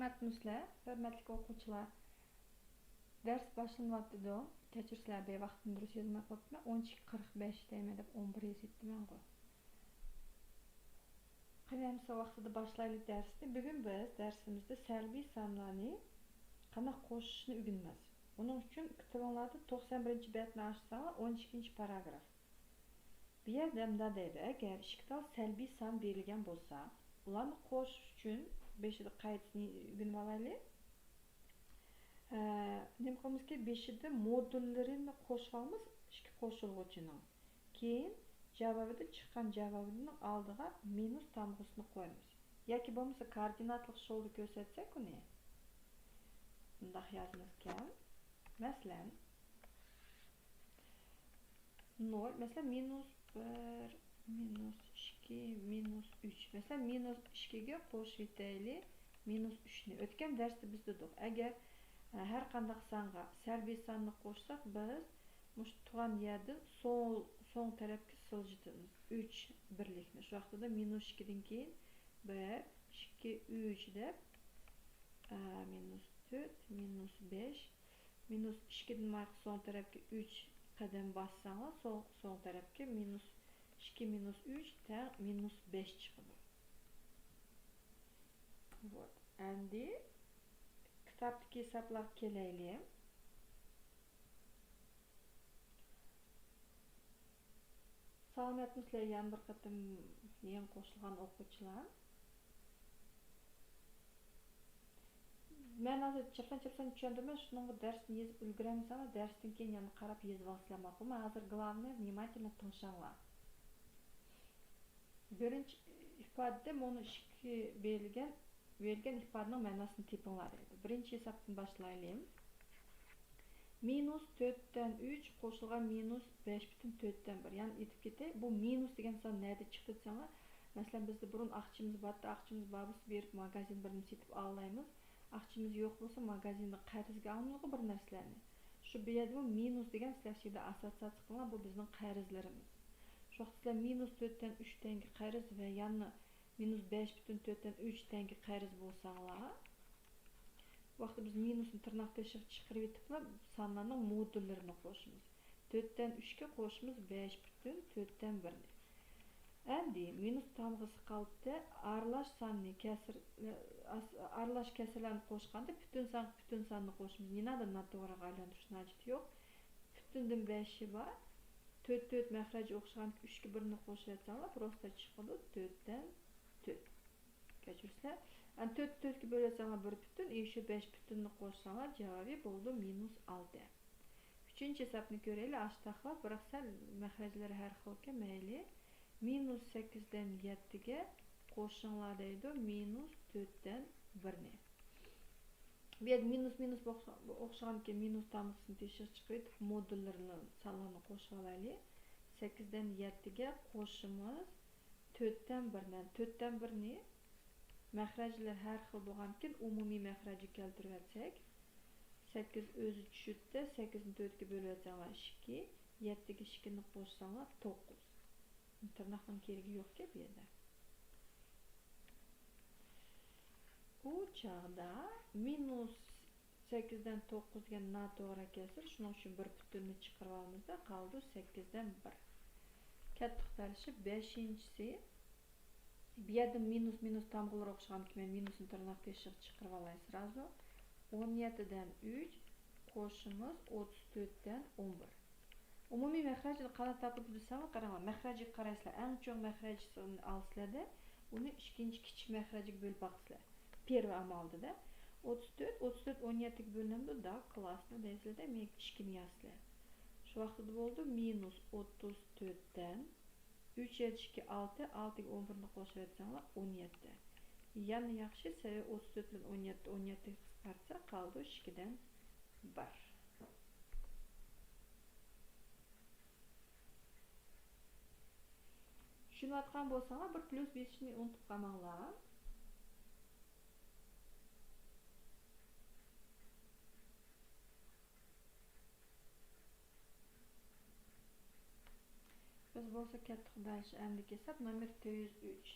Salamatmisizlar, hurmatli o'quvchilar. Ders boshlanmoqda. Kechirsizlar, bevaqtni durust yozmay qolibman. 12:45 deyman deb 11 yozibman qo'y. Qanday vaqtida boshlaylik darsni. Bugun biz darsimizda salbiy sonlarni qanday qo'shishni o'rganamiz. Buning uchun kitoblarda 91-betni ochsanglar 12-paragraf. Bu yerda nima deydi? Agar ikkita salbiy son berilgan bo'lsa, ularni qo'shish uchun 5da qaydini o'rganib olaylik. Nima qilamiz ki 5da modullarini qo'shamiz ikki qo'shilg'uchining. Keyin javobida chiqqan javobining oldiga minus tamg'isini qo'yamiz. Yoki bo'lmasa koordinatlik sho'lni ko'rsatsak uni. Bundaq yozamiz ekan. Masalan 0, masalan minus 1, minus 2, minus 3. Masalan minus 2 ga qo'shib etaylik. Minus 3 ni o'tgan darsda biz dedik. Agar har qanday songa salbiy sonni qo'shsak, biz mush turgan yerda so'ng tarafga siljitamiz. 3 birlikni. Shu vaqtida minus 2 dan keyin 1, 2, 3 deb minus 4, minus 5, minus 2 dan so'ng tarafga 3 qadam bossanglar, so'ng tarafga minus 2, minus 3 tang minus 5 chiqadi. Вот. Endi kitobdagi hisoblar kelaylik. Salomatmisizlar, yana bir qatim yangi qo'shilgan o'quvchilar. Men hozir chapdan tushundim, shunga darsni yozib ulguramiz, ama darsdan keyin yana qarab yozib olsam ma'qul. Men hozir главное внимательно tingshanglar. Birinchi ifodada buni ikki berilgan ifodaning ma'nosini tepinglar deydi. Birinchi hisobdan boshlaylik. Minus 4 dan 3 qo'shilgan minus 5,4 dan 1. Ya'ni aytib ketay, bu minus degan son nerede chiqdi desanglar, masalan bizda burun aqchimiz borsa berib magazin birini setib olmaymiz. Aqchimiz yo'q bo'lsa magazinda qarzga olamiz bir narsalarni. Shu bu yerda bu minus degan sizlarda assotsiatsiya qilgan, bu bizning qarzlarimiz. Shu vaqtda minus 4 dan 3 tanga qarz va yana minus 5,4 dan 3 tanga qarz bo'lsalar, vaqtda biz minusni tirnoqda chiqarib etiblar, sonlarning modullarini qo'shamiz. 4 dan 3 ga qo'shamiz 5,4 dan 1 ni. Endi minus tamg'isi qolibdi. Aralash sonni aralash kasrlarni qo'shganda butun sonni qo'shamiz. Nima noto'g'riga aylantirishni hojati yo'q. Butundan 5 bor. 4 mahraji o'xshagan 3 ga 1 ni qo'shatsanglar, prosta chiqadi 4 dan 4. Kechirsizlar. 4 ga bo'latsanglar 1 butun, shu 5 butunni qo'shsanglar javobi bo'ldi minus 6. Uchinchi hisobni ko'raylik. Ashtaqlar biroq sal mahrajlari har xil ekan, mayli. Minus 8 dan 7 ga qo'shinglar deydi, minus 4 dan 1 ni. Bu yerda minus o'xshaganki minus tamg'isini tekshirib chiqib, modullarini sonlarni qo'shib olaylik. 8 dan 7 ga qo'shimiz 4 dan 1 ni. 4 dan 1 ni mahrajlar har xil bo'lgankin umumiy mahrajga keltirib olsak, 8 o'zi tushdi, 8 ni 4 ga bo'lib olsanglar 2, 7 ga 2 ni qo'shsanglar 9. Tirnoqning keragi yo'q-ku bu yerda. U chog'da minus 8 dan 9 ga noto'g'ri kelsa, shuning uchun 1 butunni chiqarib olamizda, qoldi 8 dan 1. Katta to'xtalishi 5-si. Bu yerda minus tamg'alar o'xshagan ki, men minusni tirnoqda chiqarib olay sразу. 17 dan 3 qo'shimiz 34 dan 11. Umumiy mahrajni qanday topib desam, qaranglar, mahrajga qaraysizlar. Eng cho'ng mahrajni olsizlarda, uni ikkinchi kichik mahrajga bo'lib boqsizlar. Первый amalda 34 17 ga bo'linadi, da klassni deysizlar, men 2 ni yozsizlar. Shu vaqtda bo'ldi minus 34 dan 3 2 6 6 ga 11 ni qo'shib etsanglar 17. Yana yaxshi, 34 bilan 17 qisqarsa qoldi 2 dan 1. Tushunayotgan bo'lsanglar, bir plus 5 ni unutib qolmanglar. Biz bo'lsa katta xudoyish endi hisob nomer 403.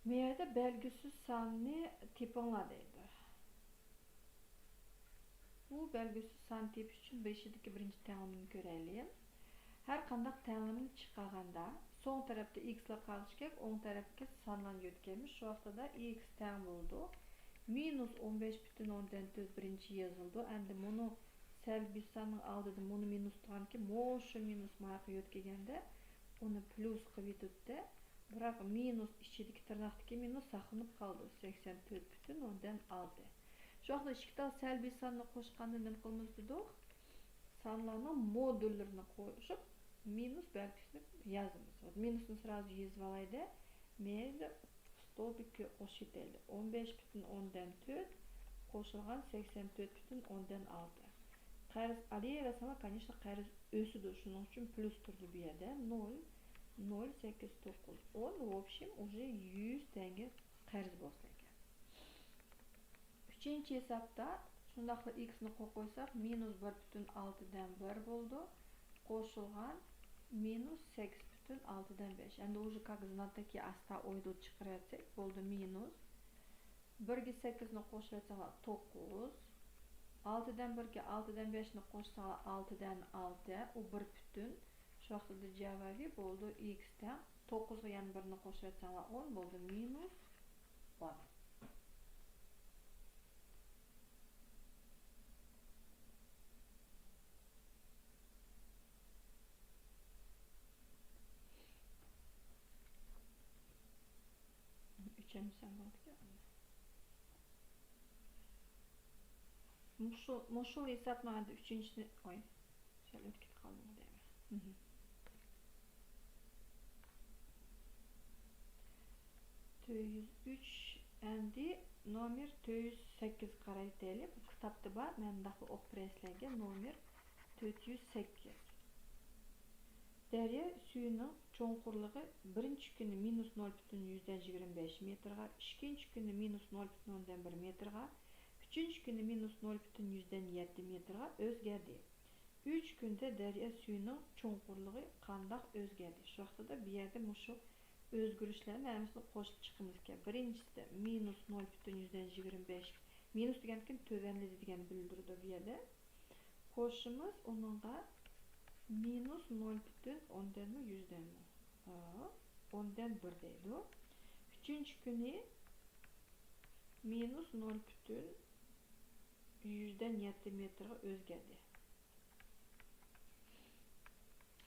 Bu yerda belgisiz sanni tepinglar deydi. Bu belgisiz san tepish uchun beshirdagi birinchi ta'limni ko'raylik. Har qanday ta'limni chiqarganda so'ng tarafda x'lar qolishi kerak, o'ng tarafga sonlarni yo'tganmiz. Shu vaqtida x teng bo'ldi. Minus 15,4 birinchi yozildi. Endi buni salbiy sonning oldida buni minus turganki, shu minus marqa yo'tganda uni plus qilib yetdi. Biroq minus ichidagi tirnoqdagi minus saqlanib qoldi. 84,6. Şu anda ikkita salbiy sonni qo'shganda nima qilamiz dedik? Sonlarning modullarini qo'shib minus belgisini yozamiz. Minusni сразу yozib olaydi. Mayli stolbikka qo'shib ketaylik. 15,4 qo'shilgan 84,6. Qarz aliyasama, конечно, qarz o'sidi. Shuning uchun plus turdi bu yerda. 0,89. Он, в общем, уже 100 tenge qarz bo'lsa ekan. Üçüncü hesapta şundaqla x'ni qo'yib qo'ysak, minus 1,6 dan 1 bo'ldi. Qo'shilgan minus 8,6 dan 5. Endi уже как знатоки asta oyda chiqarsak, bo'ldi minus 1 ga 8 ni qo'shsanglar 9. 6 dan 1 ga 6 dan 5 ni qo'shsanglar 6 dan 6, u 1 butun. Shu vaqtda javobi bo'ldi x dan 9 ga yana 1 ni qo'shsanglar 10 bo'ldi minus 10. Üçüncü sembolda. Muşul hesaplamada üçüncüsü oy. Şöyle ötkit kaldım değil mi? 403 endi nomer 408 qaraytaylik. Bu kitapta bor. Men daxli o'qib berasizlarga nomer 408. Daryo suyuning cho'nqurligi birinchi kuni minus 0,125 metrga, ikkinchi kuni minus 0,1 metrga, uchinchi kuni minus 0,7 metrga o'zgardi. 3 kunda daryo suyuning cho'nqurligi qanday o'zgardi? Shu vaqtida bu yerda mushu o'zgarishlarni hammasini qo'shib chiqamiz kerak. Birinchisida minus 0,125 minus deganki to'vanladi degan bildirdi bu yerda. Qo'shimiz uningga minus 0,10 mi 100'den mi? 10'dan 1 deydi. Üçüncü kuni minus 0,100'den 7 metrga o'zgardi.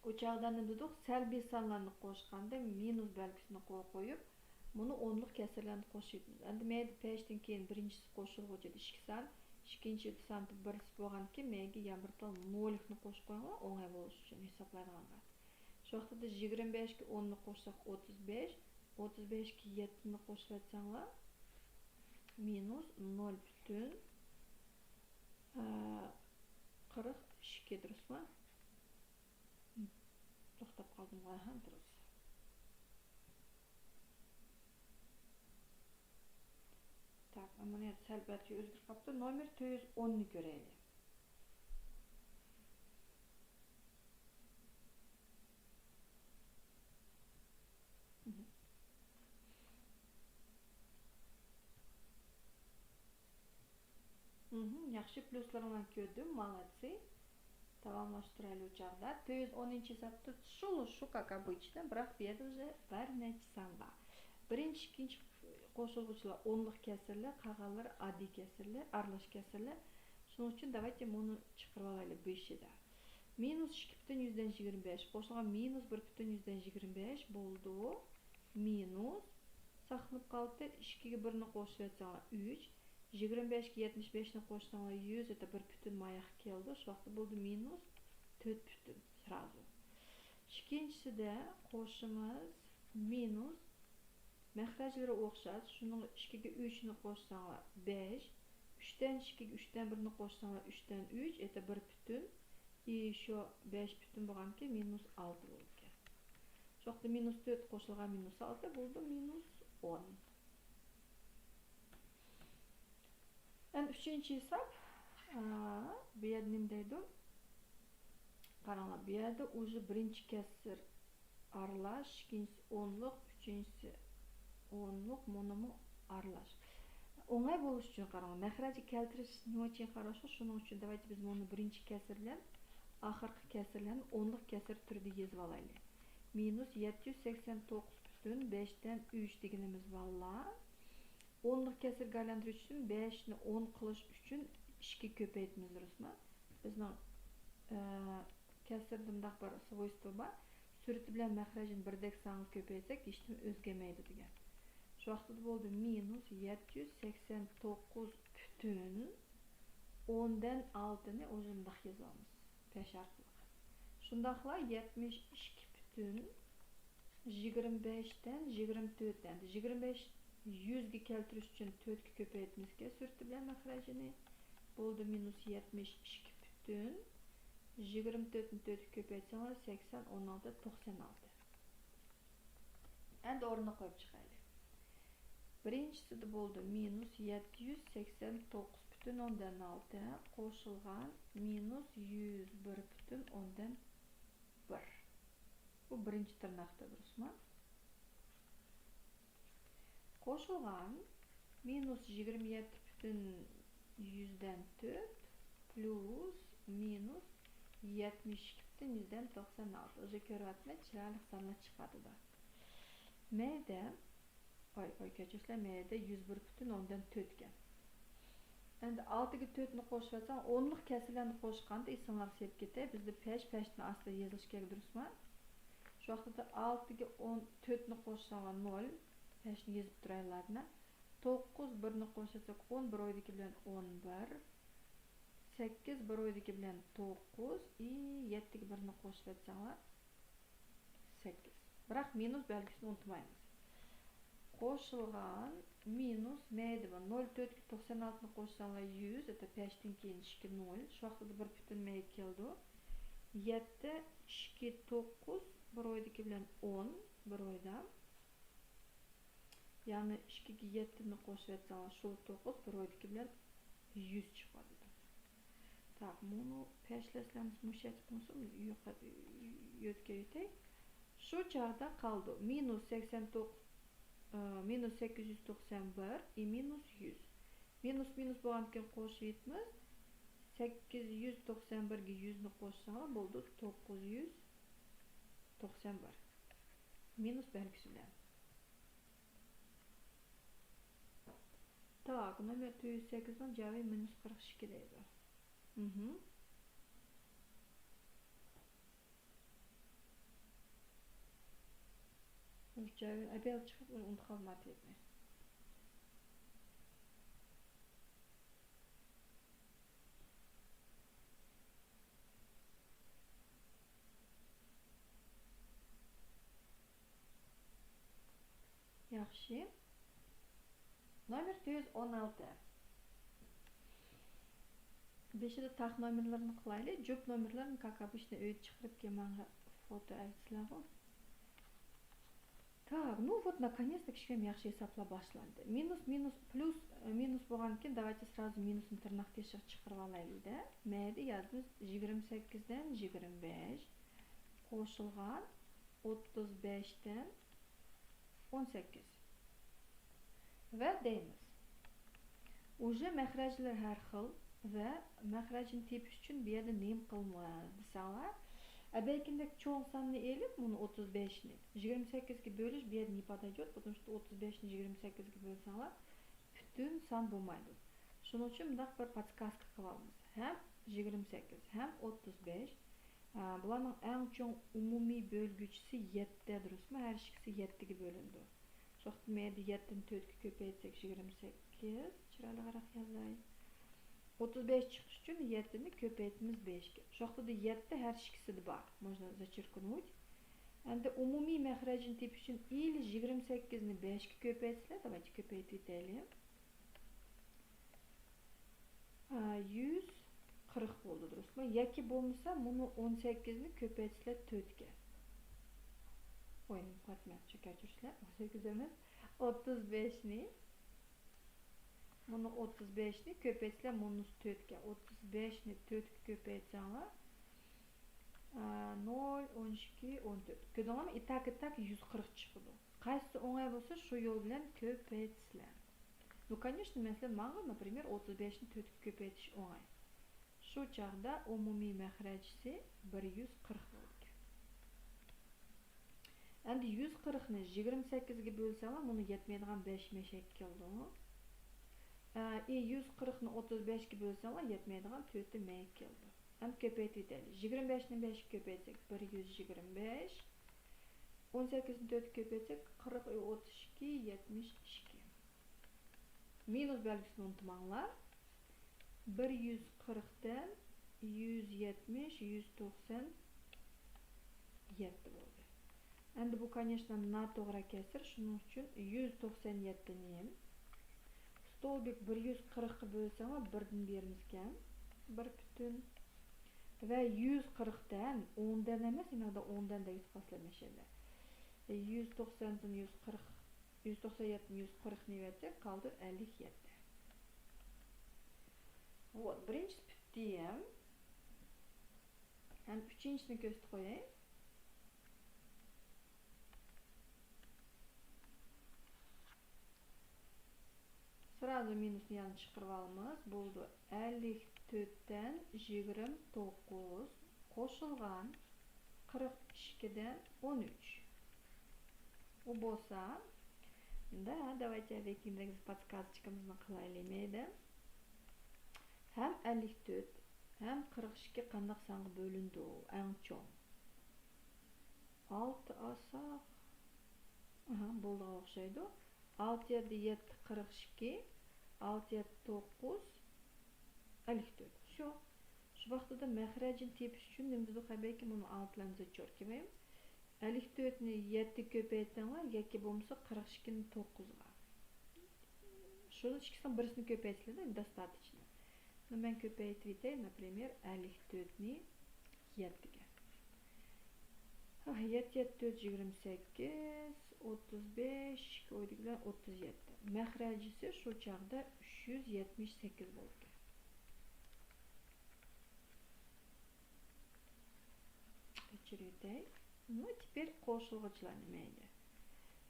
O chog'da nima dedik? Salbiy sonlarni qo'shganda minus belgisini qo'yib, buni o'nliq kasrlarni qo'shamiz. Endi mayli peshdan keyin birinchisi qo'shilg'uchi ikki son, ikkinchi son birisi bo'lganki, menga yana bir tal 0 ni qo'shib qo'yinglar, o'ng'ay bo'lish uchun hisoblaydiganda. Şu vaqtida 25 ga 10 ni qo'shsak 35, 35 ga 7 ni qo'shlatsanglar minus 0,42 durustmi? To'xtab qoldim, ham durust. Tak, mana endi salbatga o'zgarib qolibdi. Nomer 410 ni ko'raylik. Yaxshi pluslarni ko'rdim, молодцы. Tamamlashtiraylik o'chog'da. 410-hesabda shu как обычно, biroq bu yerda уже bir necha son bor. Birinchi, ikkinchi qo'shilg'uchilar o'nliq kasrlar, qolganlar oddiy kasrlar, aralash kasrlar. Shuning uchun давайте buni chiqarib olaylik 5'da. Minus 2,125 qo'shilgan minus 1,125 bo'ldi. Minus saqlanib qoldi. 2 ga 1 ni qo'shsanglar 3. 25 ga 75 ni qo'shsanglar 100, это 1 butun mayoq keldi. Shu vaqtda bo'ldi minus 4 butun сразу. Ikkinchisida qo'shimiz minus mahrajlari o'xshash. Shuning 2 ga 3 ni qo'shsanglar 5, 3 dan 2 ga 3 dan 1 ni qo'shsanglar 3 dan 3, это 1 butun. И еще 5 butun bo'lganki minus 6 bo'ldi. Shu vaqtda minus 4 qo'shilgan minus 6 bo'ldi minus 10. Endi uchinchi hisob bu yerda nima deydi? Qaranglar, bu yerda уже birinchi kasr aralash, ikkinchisi o'nliq, uchinchisi 10'luk monumu aralash. Оңай болуш үчүн караңыз. Мәхрәҗи келтириш нема үчүн карашлы? Шуның үчүн давайте биз мону биринчи кесир белән ахыркы кесирләрне 10'лык кесир түрдә язып алайлы. Минус 789,5'тән 3 дигәнебез баллар. 10'лык кесиргә айландырыш өчен 5-ни 10 кылыш өчен 2 көпәйтмиз, дөресме? Безнең кесирдә мындак бер свойство бар. Сүрөтү белән мәхрәҗен бердәк санлы көпәйтсәк, һичнеме өзгәмәйди дигән. Şu vaqtda bo'ldi minus 789 бүтін 10'dan 6'ni o'zimda yozamiz. Peş arqılıq. Şundaqla 72 бүтін 25'den 24'den 25 100'gə keltiriş üçün 4'gə köpəytmizgə sürtü bilən məxrəcini boldu minus 72 бүтін 24'ni 4'gə köpəytsələr 80 16 96. Endi oruna qoyub çıxaylı. Birinchisi de bo'ldi minus 789,6 qo'shilgan minus 101,1. Bu birinchi tirnoqda, durustmi? Qo'shilgan minus 27,4 plus minus 72,96. O'zi ko'ryapman, chiroyli sonlar chiqadi da. M'da kechirishlar M'da 101,4 ekan. Endi 6'ga 4'ni qo'shib olsam, 10'lik kesirlarni qo'shganda esinglar kelib ketadi. Bizda peshni ostida yozilish kerak, durustmi? Shu vaqtda 6'ga 4'ni qo'shsam 0, peshni yozib turaylarni. 9 1'ni qo'shsak 10, bir oydagi bilan 11. 8 bir oydagi bilan 9, 7'ga 1'ni qo'shib etsanglar 8. Biroq minus belgisini unutmaymiz. Qo'shilgan minus neydi bu? 0,496'ni qo'shsanglar 100, это 5'ten keyin 2 0. Shu vaqtda 1 бүтін M keldi. 7 2 9 bir oydaki bilan 10 bir oyda. Yani 2'ga 7'ni qo'shib etsanglar shu 9 bir oydaki bilan 100 chiqadi. Tak, bunu peşleslerimiz müşet konusu yötke yötey. Şu çağda kaldı. Minus 89 minus 891 minus 100. Minus bo'lgandan qo'shib yetmiz. 891 ga 100 ni qo'shsanglar bo'ldi 991. Minus belgisi bilan. Tak, nomer 108'dan cevabı minus 42 deydi. Cevabı abel çıkıp onu kalmat etme. Yaxşı. Nomer 116. Beşi de tak nomerlerini kılaylı. Cüp nomerlerini как обычно öyle çıkarıp kemanga foto aytsılar. Так, ну вот наконец-то кішкене yaxshi hesaplab boshlandi. Minus plus minus bo'lgan ekan, давайте сразу minusni tirnoq teshib chiqarib olaylik-da. M'da yozamiz 28 dan 25 qo'shilgan 35 dan 18. Va deymiz. Уже mahrajlar har xil va mahrajni tepish uchun bu yerda nem qilmaydi desalar, belkindeki çoğun sanını elip bunu 35'ni 28'e bölüş bir yerine подойдет, потому что 35'ni 28'e bölsenler bütün san bulmaydı. Şunun için bir подсказка kılavuz. Hem 28 hem 35. Bularning en çoğun umumi bölgüçüsü 7'de durusmu? Her ikisi 7'ge bölündü. Şoxtı meyde 7'den 4'ge köpeytsek 28. Çıraylı qaraq yazayım. 35 çıkış için 7'ni köpeytimiz 5'ge. Şu anda da 7'de her ikisi de var. Можно зачеркнуть. Endi umumiy məxrəcin tipi için il 28'ni 5'ge köpeytsizler. Давайте köpeytib edelim. 140 oldu durustmu? Yoki bo'lmasa bunu 18'ni köpeytsizler 4'ge. Oyunum qatmayapti chekachurishlar. 18 emas, 35'ni bunu 35'ni köpeytsizler minus 4'ge. 35'ni 4'ge köpeytsanglar 0, 12, 14. Көрдүңөр ма? Итак 140 чыгды. Кайсы оңай болсо şu yol bilen köpeytsizler. Ну, конечно, mesela manga, например, 35'ni 4'e köpeytiş oңай. Şu çağda umumi məxrəcisi 140 boldu. Endi 140'ni 28'ge bölsəңlər, bunu yetmeydigan 5 meşek keldi. 140'ni 35'ge bölsəңlər, yetmeydigan 4 meyik keldi. Endi köpeytip 25'ni 5'e köpeytsek 125. 18'ni 4'e köpeytsek 40, 32, 72. Minus belgisini unutmanglar. 140'dan 170, 197 oldu. Endi bu, конечно, noto'g'ri kesir. Shuning uchun 197 ni stolbik 140 ga bo'lsanglar 1 dan beramiz ekan. 1 butun va 140'dan 10'dan emas, yana da 10'dan da yutqazlamashalar. 190'dan 140, 197'den 140 ni versek kaldı 57. Вот, birinchisi bitdi ham. Endi uchinchisini ko'rsatib qo'yay. Sırada minusni yana chiqarib olamiz. Bo'ldi 54'dan 29 qo'shilgan 42'dan 13. U bo'lsa, давайте Викиндегі подсказочкамызны қылайлы мейді. Hem 54, hem 42 qandaq sanğı bölündü, en çoğun. 6 asaq, bolduğu oqşaydı. 6, 7, 7, 42, 6, 7, 9, 54. Şu vaxtda məxrəcin tepiş üçün nimizdə xəbəyki bunu 6'lamıza çörkəməyim. 54'ni 7 köpeytənlər, yəki bulmasa 42'ni 9'a. Şunun ikisinden birisini köpeytilir, достаточно. Но ben köpeyteyim, например, 54'ni 7'ge. 7, 7, 4, 28, 35, koyduqlar 37. Məxrəcisi şu çağda 378 oldu. Geçiriyorduk. Ну, теперь qo'shilg'ichlar nimaydi?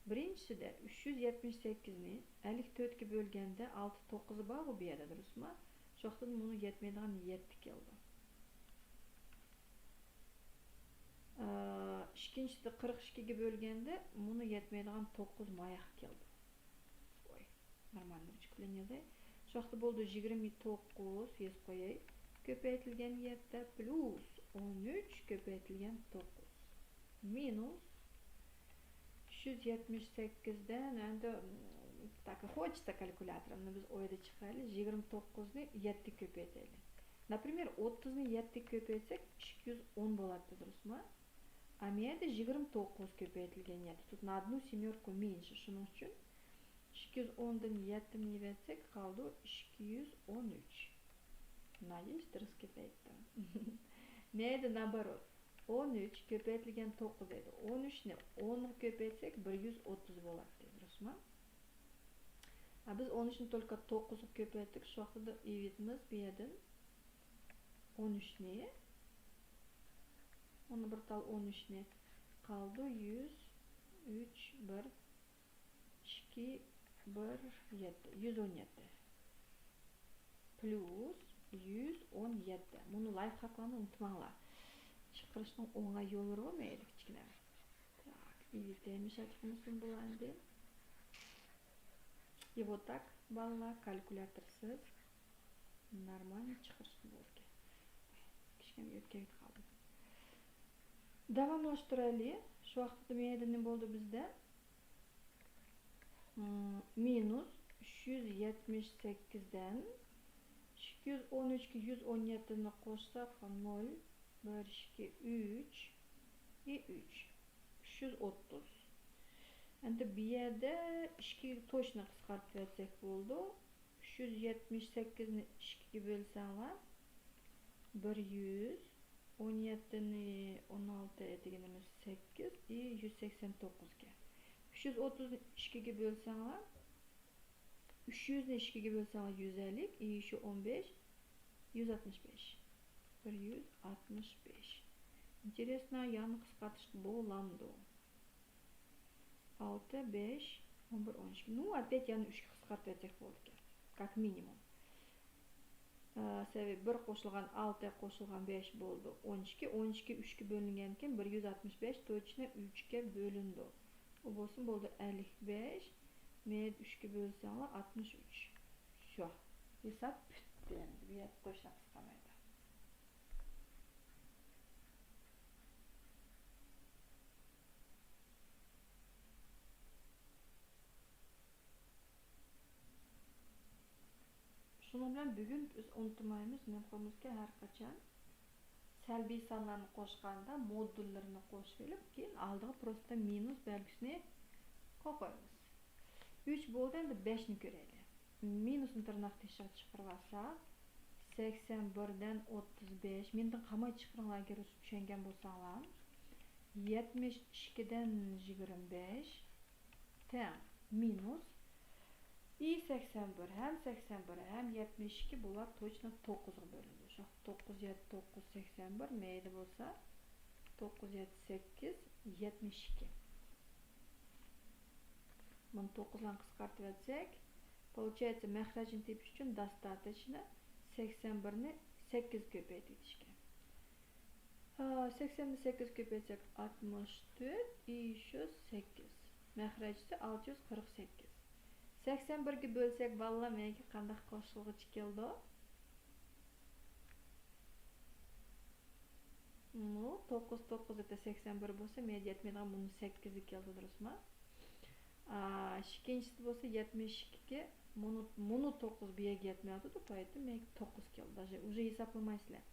Birinchisi de 378'ni 54'ge bölgende 6, 9'u var bu yerda, durustmi? Şu vaqtda bunu yetmeydigan 7 keldi. İkinchisi de 42'ge bölgende bunu yetmeydigan 9 mayak keldi. Oy, normalni bilan yozay. Şu vaqtda bo'ldi 29 yozib qo'yay. Ko'paytirilgan 7 plus 13 ko'paytirilgan 9. Minus 378'den endi так хочется kalkulyatorni biz oyda chiqaraylik. 29'ni 7 ko'paytaylik. Например, 30'ni 7 ko'paytsak 210 bo'ladi, durustmi? A menda 29 ko'paytirilgan 7. Тут на одну семерку меньше. Shuning uchun 210'dan 7'ni versek qoldi 213. Надеюсь, durust ko'paytdim. Neydi наоборот? 13 köpeytirilgan 9 edi. 13'ni 10 köpeytsek 130 bo'ladi, durustmi? Biz 13'ni только 9 köpeytdik. Şu vaqtda evitimiz bu yerdan 13'ni onu bir tal 13'ni qoldi 100 3 1 2 1 7 117 plus 117. Bunu lifehacklarni unutmanglar. Chiqarishning o'ngay yo'llari var meyli kichkina. Так, evitimiz açmışım bu endi. И вот так, балалар, kalkulyatorsiz нормально chiqarishni bo'ldi. Kichkina yo'tkayib qoldi. Davomlashtiraylik. Shu vaqtda meyda nima bo'ldi bizda? Minus 378'den 213'ge 117'ni qo'shsak 0 1 2 3 3 330. Endi bu yerda 2 точно qisqartib versek bo'ldi. 378'ni 2'ga bölsanglar 100, 17'ni 16 etganimiz 8 и 189'ga. 330'ni 2'ga bölsanglar 300'ni 2'ga bölsanglar 150 и şu 15 165. 165. Интересно, яны кыскартыш боламды. 6, 5, 11, 12. Ну, опять яны 3 кыскартып этсек болот экен. Как минимум. Себеби 1 кошулган 6 кошулган 5 болду 12. 12 3-кө бөлүнгөн экен 165 точно 3-кө бөлүндү. Бул болсун болду 55. Мен 3-кө бөлсөң 63. Всё. Хесап бүттү энди. Бу жерде точно кыскарбайт. Шуның менен бүгүн биз унутмайбыз, мөмкинбизге ар качан сәлби санларны кошканда модульларын кошуп элеп, кийин алдыга просто минус белгисини койгойбуз. 3 болду, энди 5-ни көрөлү. Минустун тырнак тешиги чакырып алсак, 81ден 35. Менден камай чакырыңлар эгер түшөнгөн болсоңлар. 72ден 25 тең минус и 81 hem 81 hem 72 bular точно 9'a bölündü. Şu 9 7 9 81 meyde bolsa 9 7 8 72. Bunu 9'dan kıskartıp etsek получается мәхрәҗен тепиш üçün достаточно 81'ni 8 köpeytişken. 80'ni 8 köpeytsek 64 и еще 8. Мәхрәҗisi 648. 81'ge bölsek valla menga qanday qo'shilg'ich keldi? Ну, 9 9 это 81 bo'lsa, menga yetmaydigan buni 8 keldi, durustmi? Ikkinchisi bo'lsa 72 ga buni 9 bu yerga yetmaydi, поэтому menga 9 keldi. Даже уже hisoblamaysiz.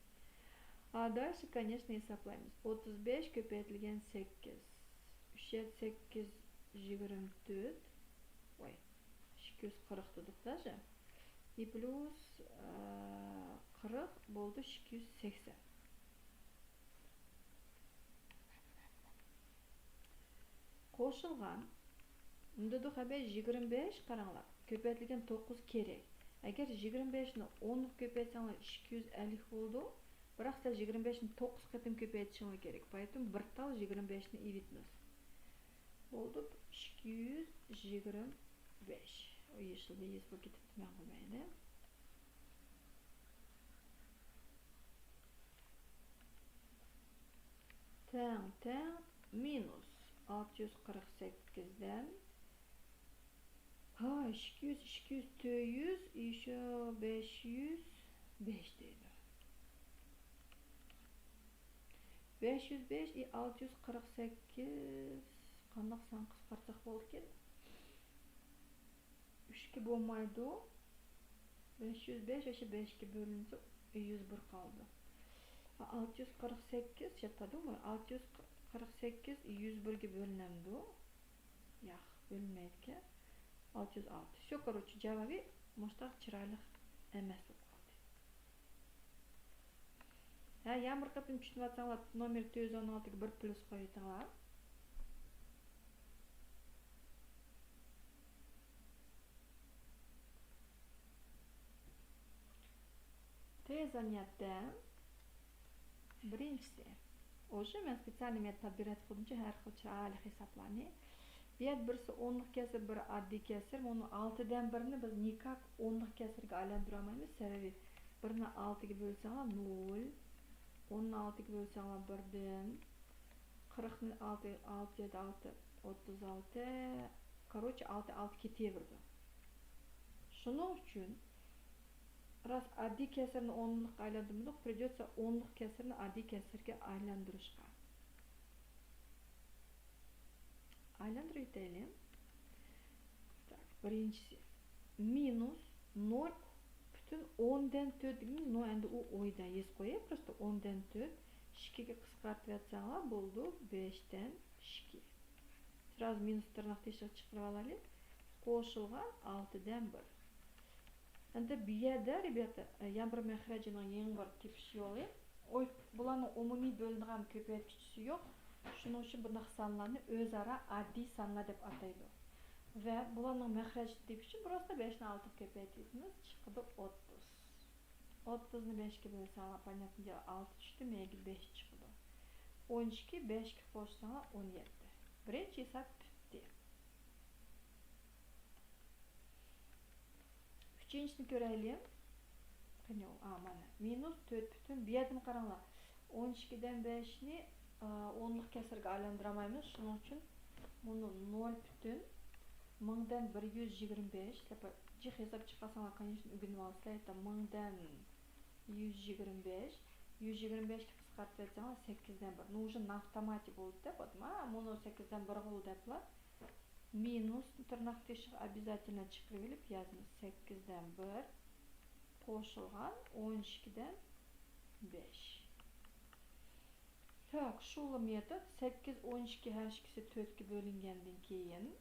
А дальше, конечно, hisoblaymiz. 35 ko'paytirilgan 8. 3 8 24. Voy. 240 dedik даже. И плюс 40 болду 280. Кошулган мындай хабар 25 караңлар. Көпөйтүлгөн 9 керек. Эгер 25-ни 10 көпөйтсөңөр 250 болду. Бирок сиз 25-ни 9 кытым көпөйтүшүңөр керек. Поэтому бир тал 25-ни ибитмиз. Болду 225. Yeşil ve yes vakit etmem böyle. Ten minus 648'den 200 200 400 еще 500 5 deydi. 505 и 648 qandaq san qisqartsak boldu ekan. 3'ke bo'lmaydi. 505 o'sha 5 ga bo'linsa 101 qoldi. 648 chetadimi? 648 101 ga bo'linadi. Yo'q, bo'lmaydi. 606. Shu короче javobi mushtoq chiroyli emas bo'lib qoldi. Yana bir qatim tushunmasangiz nomer 416 ga 1 plus qo'yinglar. Занятия. Birinchisi. O'sha men spesial metod birat qilguncha har xil chiroyli hisoblarni. Buyerda birisi 10lik kasr, biri oddiy kasr. Buni 6 dan birini biz nikak 10lik kasrga aylantira olmaymiz. Sababi 1 ni 6 ga bo'lsanglar 0, 10 ni 6 ga bo'lsanglar 1 dan 40 ni 6 6 7 6 36. Короче 6 6 ketaverdi. Shuning uchun раз oddiy kasrni 10lik aylantirmoq, придется 10lik kasrni oddiy kasrga aylantirishga. Aylantirib deylik. Так, birinchisi minus 0 butun 10 dan 4 degan, no endi u o'yda yez qo'yib, просто 10 dan 4 2 ga qisqartib yatsanglar bo'ldi 5 dan 2. Сразу minus tirnoq teshib chiqarib olaylik. Qo'shilgan 6 dan 1. Endi bu yerda, rебята, yana bir мәхрәҗенең yangi bir tepish yo'li. Bularning umumiy bo'linadigan ko'paytkichisi yo'q. Shuning uchun bunday sonlarni o'zaro oddiy sonlar deb ataydi. Va bularning мәхрәҗini tepish uchun просто 5 ni 6 ko'paytiramiz, chiqadi 30. 30 ni 5 ga bo'lsanglar, понятно, 6 tushdi, menga 5 chiqdi. 12, 5'ki qo'shsanglar 17. Birinchi hisob bitdi. Üçüncüsini ko'raylik. Qani ol, mana minus 4 bu yerdan qaranglar. 12dan 5ni 10lik kasrga aylantirmaymiz. Shuning uchun buni 0 1000dan 125 deb hisob chiqarsanlar, конечно, o'rganib olsanglar, 1000dan 125 125 ga qisqartib aytsanglar 8dan 1. Ну уже на автомате bo'ldi deb o'tma. Buni 8dan 1 qilib deblar. Minus tırnak teshik обязательно chiqarib olib yozamiz. 8dan 1 qo'shilgan 12dan 5. Так, şulı metod 8 12 her ikisi 4 ga bo'lingandan keyin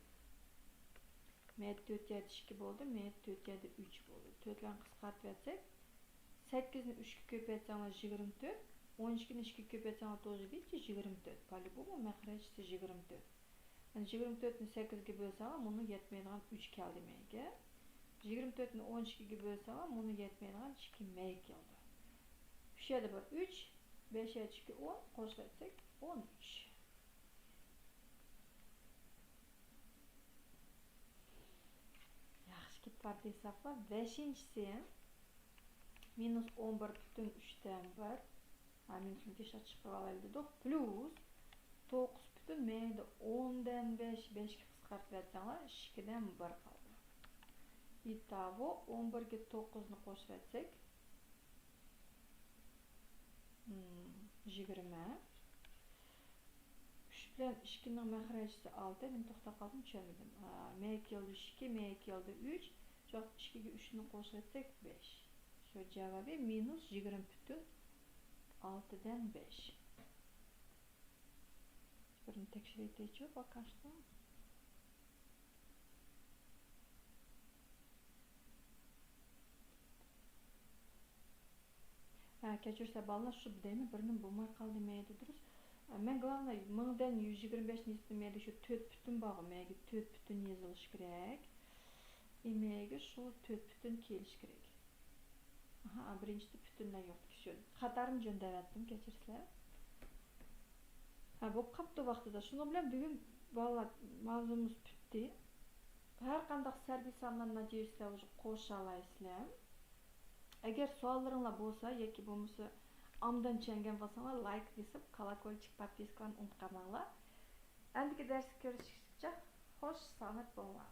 met 4 yerda 2 bo'ldi, met 4 yerda 3 bo'ldi. 4 larni qisqartib aytsak 8 ni 3 ga ko'paytsanglar 24, 12 ni 2 ga ko'paytsanglar тоже видите 24. По-любому mahrajisi 24. Yani 24 ni 8 ga bo'lsanglar, buni yetmaydigan 3 keldi menga. 24 ni 12 ga bo'lsanglar, buni yetmaydigan 2 mey keldi. Shu yerda bir 3, 5 ga 2 10 qo'shlatsak 13. Yaxshi ketdi hisoblar. 5-inchisi minus 11,3dan 1. Minusni teshib chiqarib olaylik. Plus 9 mayda 10dan 5 5 ga qisqartib aytsanglar 2dan 1 qoldi. Итого 11 ga 9 ni qo'shib aytsak 20. 3 bilan 2 ning mahrajisi 6. Men to'xtab qoldim, tushunmadim. May keldi 2, May keldi 3. Shu 2 ga 3 ni qo'shib aytsak 5. Shu javobi minus 20,6dan 5. Birini tekshirib aytaychi пока что. Kechirsa ballar shu deymi, birinin bo'lmay qoldi maydi durust. Men главное 1000dan 125 nisbati shu 4 butun bog'i menga 4 butun yozilishi kerak. Menga shu 4 butun kelish kerak. Birinchisi butundan yo'q. Shu xatorimni jo'ndavatdim, kechirsizlar. Bu qapti vaqtida shuni bilan bugun ballar mavzumuz bitdi. Har qanday salbiy sonlarni natijasida уже qo'sha olasizlar. Agar savollaringlar bo'lsa yoki bo'lmasa amdan tushungan bo'lsanglar like bosib, колокольчик подпискаларni unutmanglar. Endigi darsga ko'rishguncha xo'sh, salomat bo'linglar.